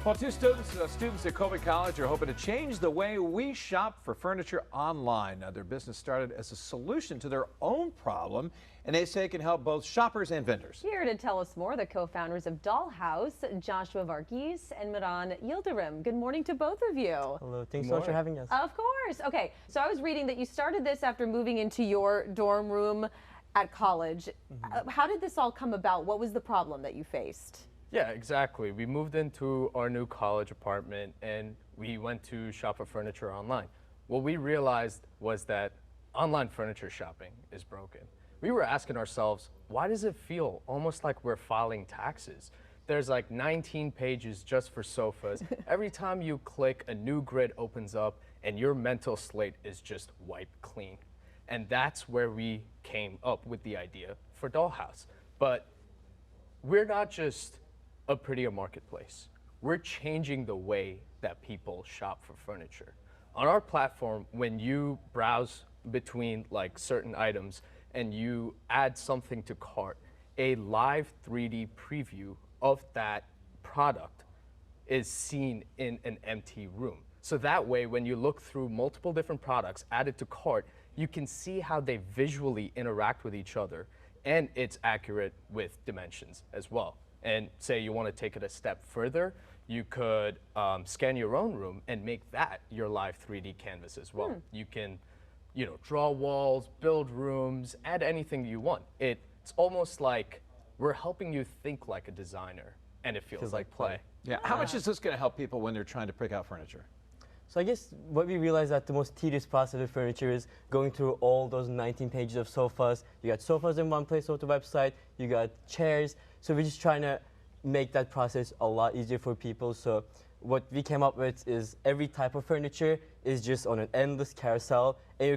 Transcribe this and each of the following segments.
Well, two students at Colby College are hoping to change the way we shop for furniture online. Now, their business started as a solution to their own problem, and they say it can help both shoppers and vendors. Here to tell us more, the co-founders of Dollhouse, Joshua Varghese and Miran Yildirim. Good morning to both of you. Hello, thanks so much for having us. Of course. Okay, so I was reading that you started this after moving into your dorm room at college. How did this all come about? What was the problem that you faced? Yeah, exactly. We moved into our new college apartment and we went to shop for furniture online. What we realized was that online furniture shopping is broken. We were asking ourselves, why does it feel almost like we're filing taxes? There's like 19 pages just for sofas. Every time you click, a new grid opens up and your mental slate is just wiped clean. And that's where we came up with the idea for Dollhouse. But we're not just a prettier marketplace. We're changing the way that people shop for furniture. On our platform, when you browse between like certain items and you add something to cart, a live 3D preview of that product is seen in an empty room. So that way, when you look through multiple different products added to cart, you can see how they visually interact with each other, and it's accurate with dimensions as well. And say you want to take it a step further, you could scan your own room and make that your live 3D canvas as well. You can, draw walls, build rooms, add anything you want. It's almost like we're helping you think like a designer, and it feels like play. Yeah. How much is this going to help people when they're trying to pick out furniture? So I guess what we realized that the most tedious process of furniture is going through all those 19 pages of sofas. You got sofas in one place on the website, you got chairs. So we're just trying to make that process a lot easier for people. So what we came up with is every type of furniture is just on an endless carousel. And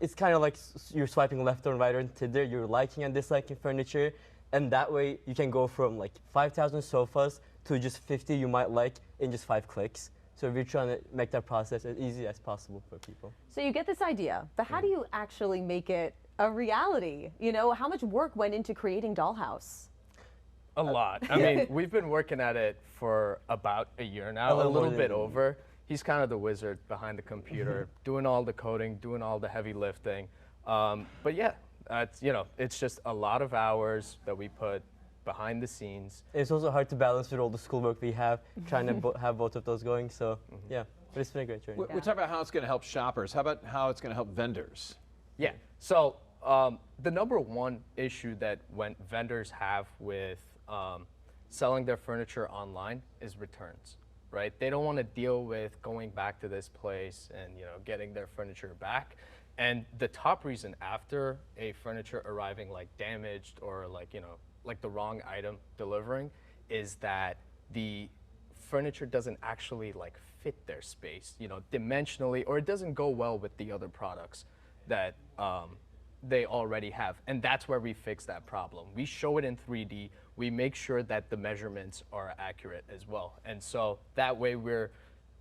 it's kind of like you're swiping left or right on Tinder. You're liking and disliking furniture. And that way you can go from like 5,000 sofas to just 50 you might like in just 5 clicks. So we're trying to make that process as easy as possible for people. So you get this idea, but how do you actually make it a reality? How much work went into creating Dollhouse? A lot. I mean, we've been working at it for about a year now, a little bit over. He's kind of the wizard behind the computer, doing all the coding, doing all the heavy lifting. But yeah, it's just a lot of hours that we put behind the scenes. It's also hard to balance with all the schoolwork we have, trying to have both of those going. So yeah, but it's been a great journey. We talk about how it's going to help shoppers. How about how it's going to help vendors? Yeah. So the number one issue that vendors have with selling their furniture online is returns, right? They don't want to deal with going back to this place and getting their furniture back. And the top reason after a furniture arriving like damaged or like the wrong item delivering is that the furniture doesn't actually like fit their space, dimensionally, or it doesn't go well with the other products that they already have. And that's where we fix that problem. We show it in 3D. We make sure that the measurements are accurate as well. And so that way we're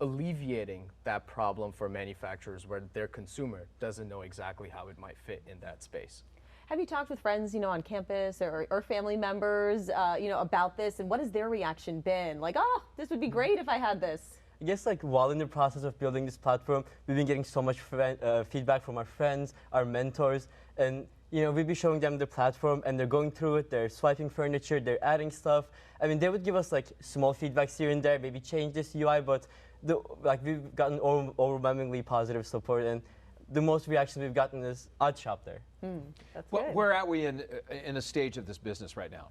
alleviating that problem for manufacturers where their consumer doesn't know exactly how it might fit in that space. Have you talked with friends, on campus or family members, about this? And what has their reaction been? Like, oh, this would be great if I had this. I guess while in the process of building this platform, we've been getting so much feedback from our friends, our mentors, and we'd be showing them the platform and they're going through it, they're swiping furniture, they're adding stuff. I mean, they would give us small feedbacks here and there, maybe change this UI, but we've gotten overwhelmingly positive support, and the most reactions we've gotten is odd shop there. That's good. Where are we in a stage of this business right now?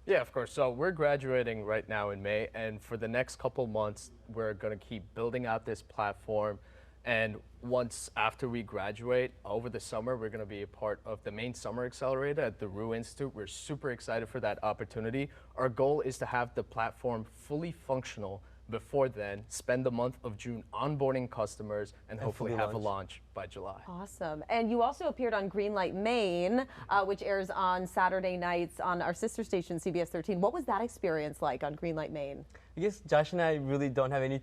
Yeah, of course. So we're graduating right now in May, and for the next couple months, we're going to keep building out this platform. And once after we graduate, over the summer, we're going to be a part of the Maine Summer Accelerator at the Rue Institute. We're super excited for that opportunity. Our goal is to have the platform fully functional before then, spend the month of June onboarding customers, and hopefully have a launch by July. Awesome. And you also appeared on Greenlight Maine, which airs on Saturday nights on our sister station, CBS 13. What was that experience like on Greenlight Maine? I guess Josh and I really don't have any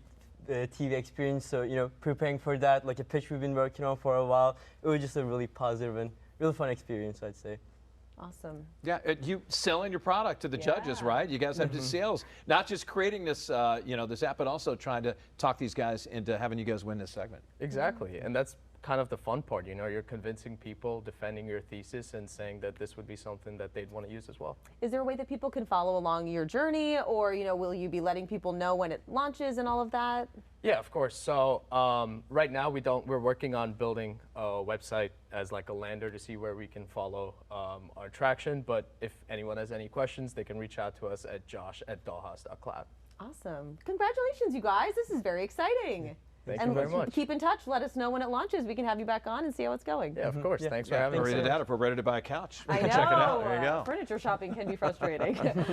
TV experience, so preparing for that, like a pitch we've been working on for a while, it was just a really positive and really fun experience, I'd say. Awesome. Yeah, you selling your product to the judges, Yeah. right? You guys have to sales, not just creating this, this app, but also trying to talk these guys into having you guys win this segment. Exactly, and that's kind of the fun part. You're convincing people, defending your thesis, and saying that this would be something that they'd want to use as well. Is there a way that people can follow along your journey, or will you be letting people know when it launches and all of that? Yeah, of course. So right now we're working on building a website as like a lander to see where we can follow our traction. But if anyone has any questions, they can reach out to us at josh@dollhouse.cloud. Awesome. Congratulations, you guys. This is very exciting. Thank and you very much. Keep in touch. Let us know when it launches. We can have you back on and see how it's going. Yeah, of course. Thanks for Yeah, having read us. it out if we're ready to buy a couch. I know. Check it out. There you go. Furniture shopping can be frustrating.